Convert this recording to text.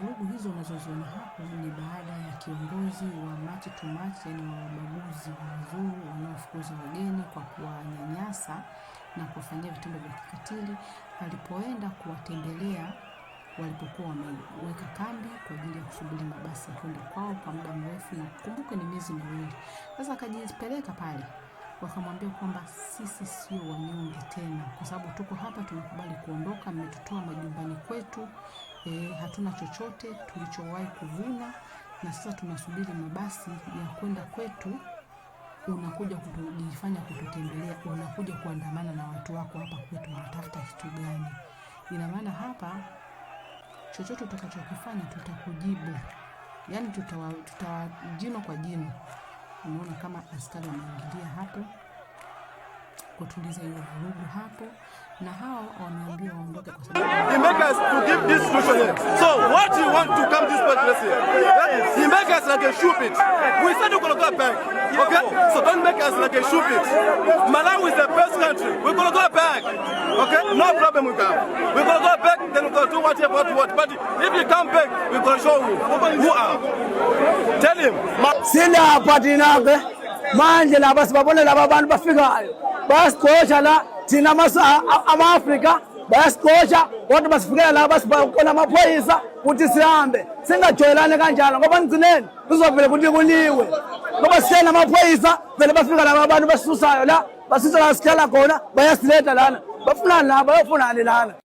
vurugu hizo unazoziona hapo ni baada ya kiongozi wa March to March, yani wabaguzi wa wazungu wanaofukuza wageni kwa kuwanyanyasa na kufanyia vitendo vya kikatili, alipoenda kuwatembelea walipokuwa wameweka kambi kwa ajili ya kusubiri mabasi ya kwenda kwao kwa muda mrefu, na kumbuka ni miezi miwili. Sasa akajipeleka pale, wakamwambia kwamba sisi sio wanyonge tena, kwa sababu tuko hapa tunakubali kuondoka, mmetutoa majumbani kwetu, hatuna chochote tulichowahi kuvuna, na sasa tunasubiri mabasi ya kwenda kwetu. Unakuja kujifanya kututembelea, unakuja kuandamana na watu wako hapa kwetu, unatafuta kitu gani? Ina maana hapa chochote utakachokifanya tutakujibu, yani jino kwa jino. Unaona kama askari wameingilia hapo kutuliza hiyo vurugu hapo, na hao wameambiwa waondoke kwa sababu he make us to give this solution here. So what you want to come this place here? He make us like a stupid. We said we're gonna go back. Okay? So don't make us like a stupid. Malawi is the best country. We're gonna go back. Okay? No problem with that. We're gonna go back, then we're gonna do whatever we want. But if you come back, we're gonna show you who are. Tell him. Sina patinake manje la basi babone la babantu bafikayo basi kocha la tina masa ama Afrika basi kocha watu basifikela la basi bakona maphoyisa ukuthi sihambe singajoyelane kanjalo ngoba nginene kuzovela ukuthi kuliwe ngoba sena maphoyisa vele bafika la babantu basusayo la basisa la sikhala khona bayasileta lana bafuna la bayofuna lana.